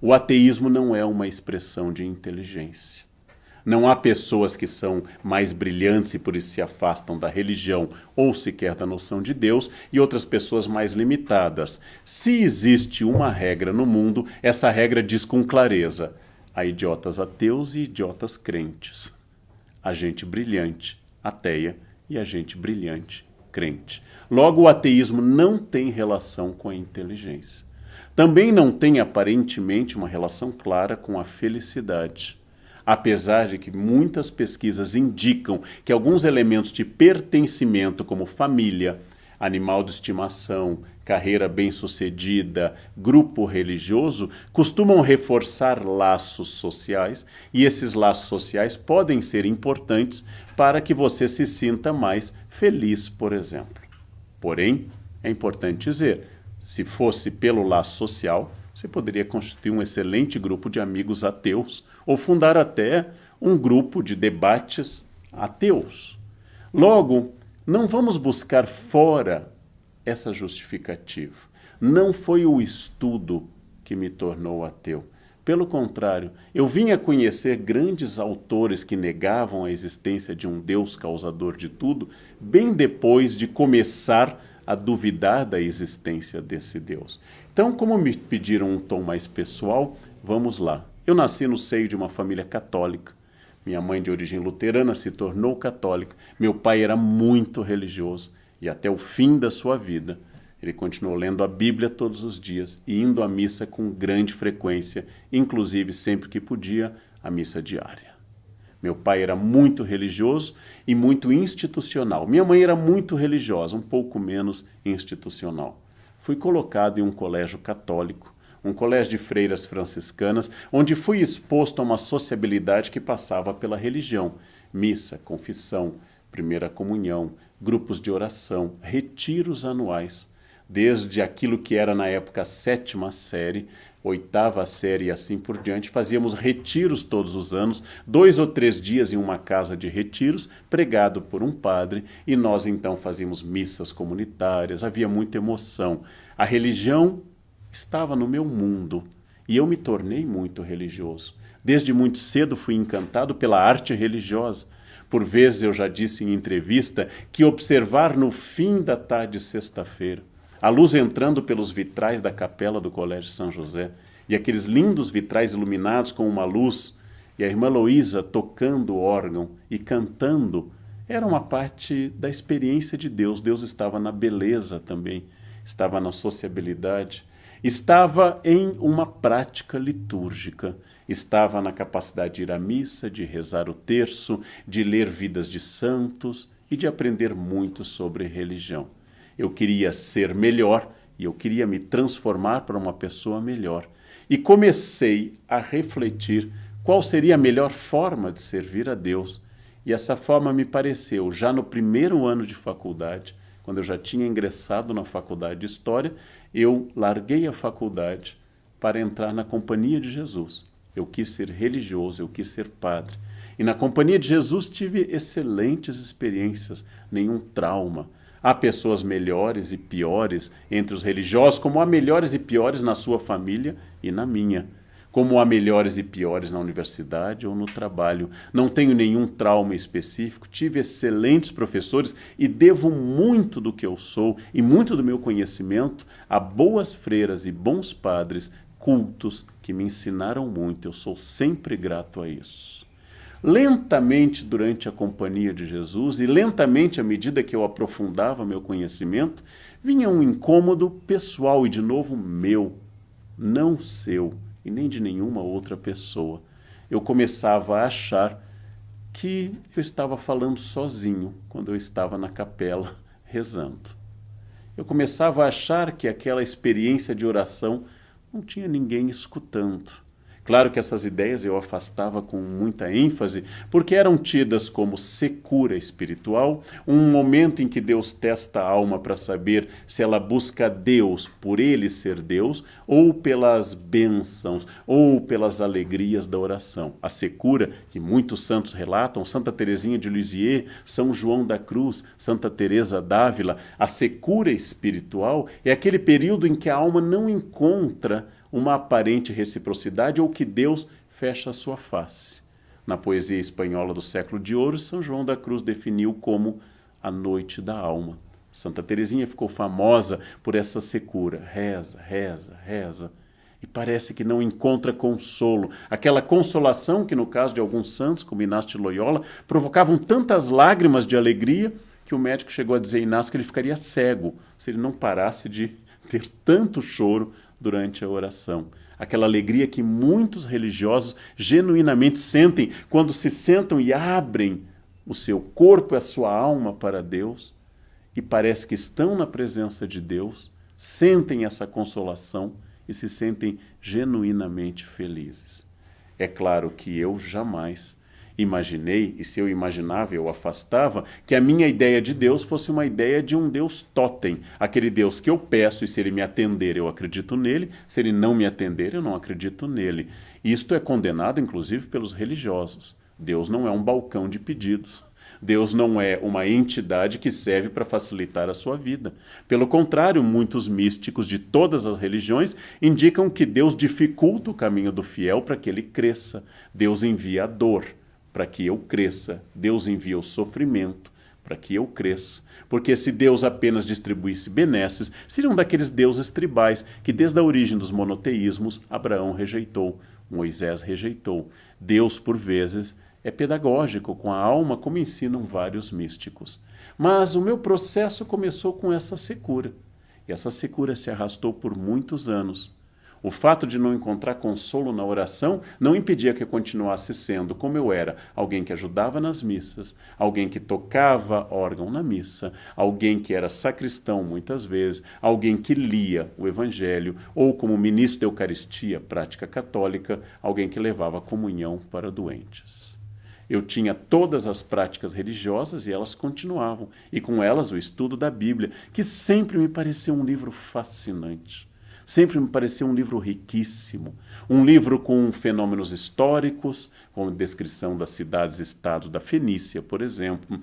O ateísmo não é uma expressão de inteligência. Não há pessoas que são mais brilhantes e por isso se afastam da religião ou sequer da noção de Deus, e outras pessoas mais limitadas. Se existe uma regra no mundo, essa regra diz com clareza: há idiotas ateus e idiotas crentes. Há gente brilhante, ateia, e há gente brilhante, crente. Logo, o ateísmo não tem relação com a inteligência. Também não tem aparentemente uma relação clara com a felicidade. Apesar de que muitas pesquisas indicam que alguns elementos de pertencimento, como família, animal de estimação, carreira bem-sucedida, grupo religioso, costumam reforçar laços sociais, e esses laços sociais podem ser importantes para que você se sinta mais feliz, por exemplo. Porém, é importante dizer, se fosse pelo laço social, você poderia constituir um excelente grupo de amigos ateus ou fundar até um grupo de debates ateus. Logo, não vamos buscar fora essa justificativa. Não foi o estudo que me tornou ateu. Pelo contrário, eu vim a conhecer grandes autores que negavam a existência de um Deus causador de tudo, bem depois de começar a duvidar da existência desse Deus. Então, como me pediram um tom mais pessoal, vamos lá. Eu nasci no seio de uma família católica. Minha mãe, de origem luterana, se tornou católica. Meu pai era muito religioso e até o fim da sua vida ele continuou lendo a Bíblia todos os dias e indo à missa com grande frequência, inclusive sempre que podia, a missa diária. Meu pai era muito religioso e muito institucional. Minha mãe era muito religiosa, um pouco menos institucional. Fui colocado em um colégio católico, um colégio de freiras franciscanas, onde fui exposto a uma sociabilidade que passava pela religião. Missa, confissão, primeira comunhão, grupos de oração, retiros anuais. Desde aquilo que era na época a 7ª série, 8ª série e assim por diante, fazíamos retiros todos os anos, 2 ou 3 dias em uma casa de retiros, pregado por um padre, e nós então fazíamos missas comunitárias, havia muita emoção. A religião estava no meu mundo e eu me tornei muito religioso. Desde muito cedo fui encantado pela arte religiosa. Por vezes eu já disse em entrevista que observar no fim da tarde de sexta-feira, a luz entrando pelos vitrais da capela do Colégio São José, e aqueles lindos vitrais iluminados com uma luz, e a irmã Luísa tocando o órgão e cantando, era uma parte da experiência de Deus. Deus estava na beleza também, estava na sociabilidade, estava em uma prática litúrgica, estava na capacidade de ir à missa, de rezar o terço, de ler vidas de santos e de aprender muito sobre religião. Eu queria ser melhor e eu queria me transformar para uma pessoa melhor. E comecei a refletir qual seria a melhor forma de servir a Deus. E essa forma me pareceu, já no primeiro ano de faculdade, quando eu já tinha ingressado na faculdade de História, eu larguei a faculdade para entrar na Companhia de Jesus. Eu quis ser religioso, eu quis ser padre. E na Companhia de Jesus tive excelentes experiências, nenhum trauma. Há pessoas melhores e piores entre os religiosos, como há melhores e piores na sua família e na minha. Como há melhores e piores na universidade ou no trabalho. Não tenho nenhum trauma específico, tive excelentes professores e devo muito do que eu sou e muito do meu conhecimento a boas freiras e bons padres cultos que me ensinaram muito. Eu sou sempre grato a isso. Lentamente, durante a Companhia de Jesus, e lentamente à medida que eu aprofundava meu conhecimento, vinha um incômodo pessoal e, de novo, meu, não seu, e nem de nenhuma outra pessoa. Eu começava a achar que eu estava falando sozinho quando eu estava na capela rezando. Eu começava a achar que aquela experiência de oração não tinha ninguém escutando. Claro que essas ideias eu afastava com muita ênfase, porque eram tidas como secura espiritual, um momento em que Deus testa a alma para saber se ela busca Deus por Ele ser Deus, ou pelas bênçãos, ou pelas alegrias da oração. A secura, que muitos santos relatam, Santa Teresinha de Lisieux, São João da Cruz, Santa Teresa d'Ávila, a secura espiritual é aquele período em que a alma não encontra uma aparente reciprocidade ou que Deus fecha a sua face. Na poesia espanhola do século de ouro, São João da Cruz definiu como a noite da alma. Santa Teresinha ficou famosa por essa secura. Reza, reza, reza. E parece que não encontra consolo. Aquela consolação que, no caso de alguns santos, como Inácio de Loyola, provocavam tantas lágrimas de alegria que o médico chegou a dizer a Inácio que ele ficaria cego se ele não parasse de ter tanto choro durante a oração. Aquela alegria que muitos religiosos genuinamente sentem quando se sentam e abrem o seu corpo e a sua alma para Deus e parece que estão na presença de Deus, sentem essa consolação e se sentem genuinamente felizes. É claro que eu jamais imaginei, e se eu imaginava, eu afastava, que a minha ideia de Deus fosse uma ideia de um Deus totem, aquele Deus que eu peço e se ele me atender eu acredito nele, se ele não me atender eu não acredito nele. Isto é condenado inclusive pelos religiosos. Deus não é um balcão de pedidos. Deus não é uma entidade que serve para facilitar a sua vida. Pelo contrário, muitos místicos de todas as religiões indicam que Deus dificulta o caminho do fiel para que ele cresça. Deus envia a dor para que eu cresça. Deus envia o sofrimento para que eu cresça. Porque se Deus apenas distribuísse benesses, seriam daqueles deuses tribais que desde a origem dos monoteísmos Abraão rejeitou, Moisés rejeitou. Deus, por vezes, é pedagógico com a alma, como ensinam vários místicos. Mas o meu processo começou com essa secura. E essa secura se arrastou por muitos anos. O fato de não encontrar consolo na oração não impedia que eu continuasse sendo como eu era, alguém que ajudava nas missas, alguém que tocava órgão na missa, alguém que era sacristão muitas vezes, alguém que lia o Evangelho, ou como ministro da Eucaristia, prática católica, alguém que levava a comunhão para doentes. Eu tinha todas as práticas religiosas e elas continuavam, e com elas o estudo da Bíblia, que sempre me pareceu um livro fascinante. Sempre me pareceu um livro riquíssimo, um livro com fenômenos históricos, com descrição das cidades-estado da Fenícia, por exemplo,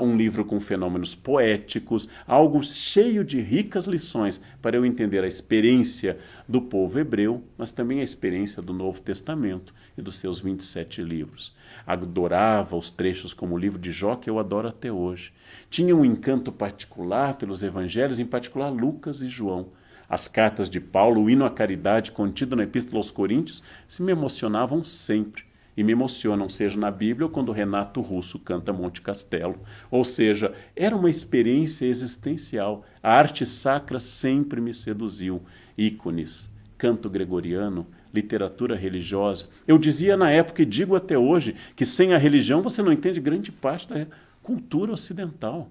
um livro com fenômenos poéticos, algo cheio de ricas lições para eu entender a experiência do povo hebreu, mas também a experiência do Novo Testamento e dos seus 27 livros. Adorava os trechos como o livro de Jó, que eu adoro até hoje. Tinha um encanto particular pelos evangelhos, em particular Lucas e João. As cartas de Paulo, o hino à caridade contido na Epístola aos Coríntios, se me emocionavam sempre. E me emocionam, seja na Bíblia ou quando Renato Russo canta Monte Castelo. Ou seja, era uma experiência existencial. A arte sacra sempre me seduziu. Ícones, canto gregoriano, literatura religiosa. Eu dizia na época e digo até hoje que sem a religião você não entende grande parte da cultura ocidental.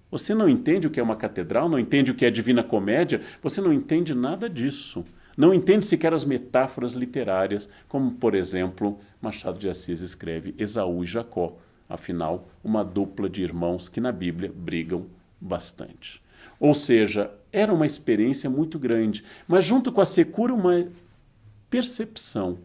Você não entende o que é uma catedral, não entende o que é Divina Comédia, você não entende nada disso. Não entende sequer as metáforas literárias, como, por exemplo, Machado de Assis escreve Esaú e Jacó. Afinal, uma dupla de irmãos que na Bíblia brigam bastante. Ou seja, era uma experiência muito grande, mas junto com a secura uma percepção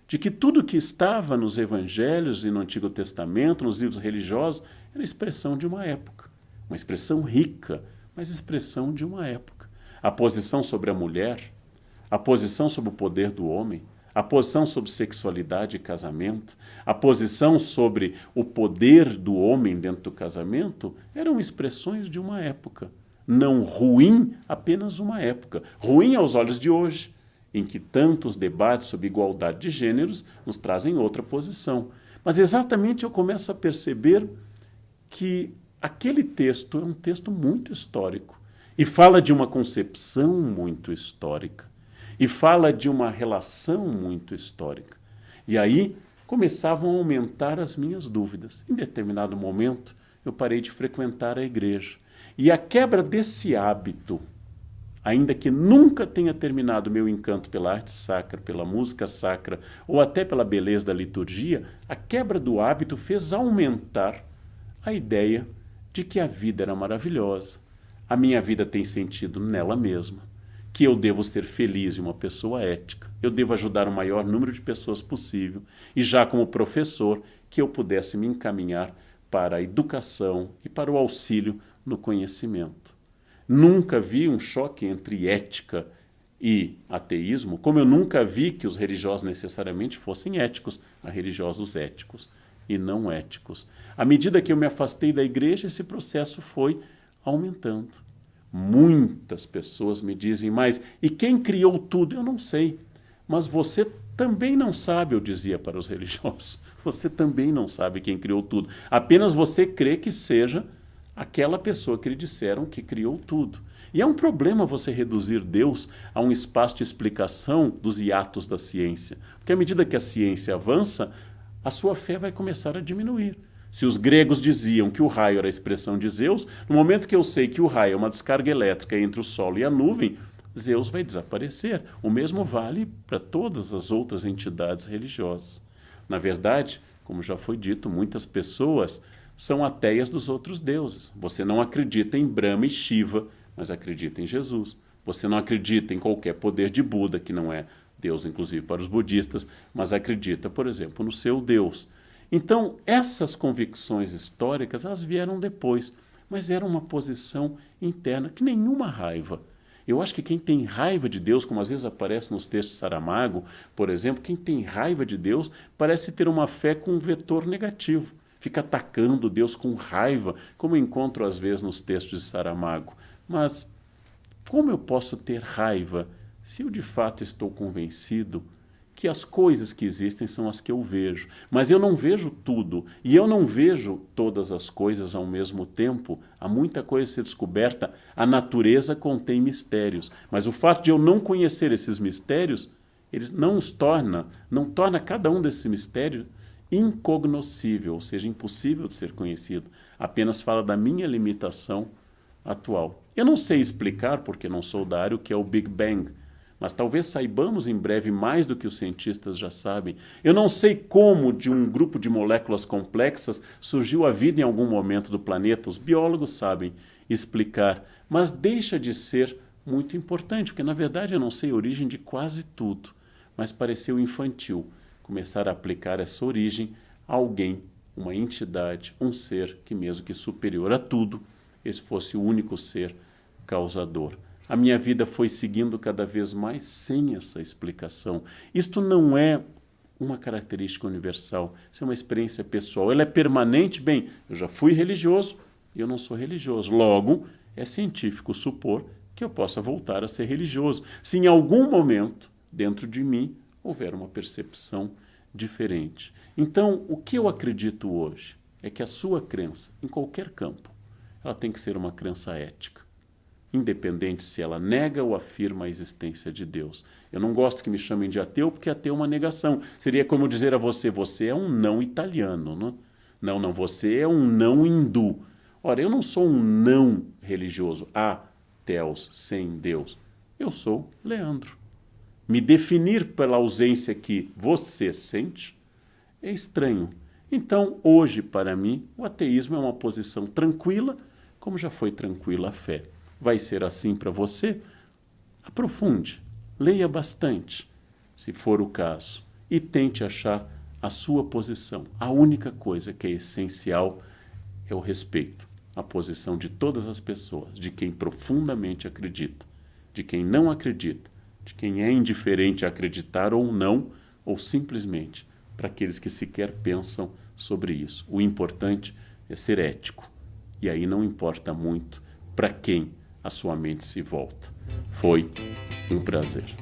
de que tudo que estava nos evangelhos e no Antigo Testamento, nos livros religiosos, era expressão de uma época. Uma expressão rica, mas expressão de uma época. A posição sobre a mulher, a posição sobre o poder do homem, a posição sobre sexualidade e casamento, a posição sobre o poder do homem dentro do casamento, eram expressões de uma época. Não ruim, apenas uma época. Ruim aos olhos de hoje, em que tantos debates sobre igualdade de gêneros nos trazem outra posição. Mas exatamente eu começo a perceber que aquele texto é um texto muito histórico e fala de uma concepção muito histórica e fala de uma relação muito histórica. E aí começavam a aumentar as minhas dúvidas. Em determinado momento, eu parei de frequentar a igreja. E a quebra desse hábito, ainda que nunca tenha terminado meu encanto pela arte sacra, pela música sacra ou até pela beleza da liturgia, a quebra do hábito fez aumentar a ideia de que a vida era maravilhosa, a minha vida tem sentido nela mesma, que eu devo ser feliz e uma pessoa ética, eu devo ajudar o maior número de pessoas possível, e já como professor, que eu pudesse me encaminhar para a educação e para o auxílio no conhecimento. Nunca vi um choque entre ética e ateísmo, como eu nunca vi que os religiosos necessariamente fossem éticos, há religiosos éticos e não éticos. À medida que eu me afastei da igreja, esse processo foi aumentando. Muitas pessoas me dizem, mas e quem criou tudo? Eu não sei, mas você também não sabe, eu dizia para os religiosos. Você também não sabe quem criou tudo. Apenas você crê que seja aquela pessoa que lhe disseram que criou tudo. E é um problema você reduzir Deus a um espaço de explicação dos hiatos da ciência. Porque à medida que a ciência avança, a sua fé vai começar a diminuir. Se os gregos diziam que o raio era a expressão de Zeus, no momento que eu sei que o raio é uma descarga elétrica entre o Sol e a nuvem, Zeus vai desaparecer. O mesmo vale para todas as outras entidades religiosas. Na verdade, como já foi dito, muitas pessoas são ateias dos outros deuses. Você não acredita em Brahma e Shiva, mas acredita em Jesus. Você não acredita em qualquer poder de Buda, que não é Deus, inclusive para os budistas, mas acredita, por exemplo, no seu Deus. Então, essas convicções históricas, elas vieram depois, mas era uma posição interna, que nenhuma raiva. Eu acho que quem tem raiva de Deus, como às vezes aparece nos textos de Saramago, por exemplo, quem tem raiva de Deus parece ter uma fé com um vetor negativo. Fica atacando Deus com raiva, como encontro às vezes nos textos de Saramago. Mas como eu posso ter raiva se eu de fato estou convencido que as coisas que existem são as que eu vejo? Mas eu não vejo tudo, e eu não vejo todas as coisas ao mesmo tempo. Há muita coisa a ser descoberta. A natureza contém mistérios, mas o fato de eu não conhecer esses mistérios, eles não torna cada um desses mistérios incognoscível, ou seja, impossível de ser conhecido. Apenas fala da minha limitação atual. Eu não sei explicar, porque não sou da área, o que é o Big Bang, mas talvez saibamos em breve mais do que os cientistas já sabem. Eu não sei como de um grupo de moléculas complexas surgiu a vida em algum momento do planeta. Os biólogos sabem explicar, mas deixa de ser muito importante, porque na verdade eu não sei a origem de quase tudo, mas pareceu infantil começar a aplicar essa origem a alguém, uma entidade, um ser que mesmo que superior a tudo, esse fosse o único ser causador. A minha vida foi seguindo cada vez mais sem essa explicação. Isto não é uma característica universal, isso é uma experiência pessoal. Ela é permanente? Bem, eu já fui religioso e eu não sou religioso. Logo, é científico supor que eu possa voltar a ser religioso, se em algum momento, dentro de mim, houver uma percepção diferente. Então, o que eu acredito hoje é que a sua crença, em qualquer campo, ela tem que ser uma crença ética, independente se ela nega ou afirma a existência de Deus. Eu não gosto que me chamem de ateu, porque ateu é uma negação. Seria como dizer a você, você é um não italiano, não? Não, você é um não hindu. Ora, eu não sou um não religioso, ateus, sem Deus. Eu sou Leandro. Me definir pela ausência que você sente é estranho. Então, hoje, para mim, o ateísmo é uma posição tranquila, como já foi tranquila a fé. Vai ser assim para você? Aprofunde, leia bastante, se for o caso, e tente achar a sua posição. A única coisa que é essencial é o respeito, a posição de todas as pessoas, de quem profundamente acredita, de quem não acredita, de quem é indiferente a acreditar ou não, ou simplesmente para aqueles que sequer pensam sobre isso. O importante é ser ético. E aí não importa muito para quem a sua mente se volta. Foi um prazer.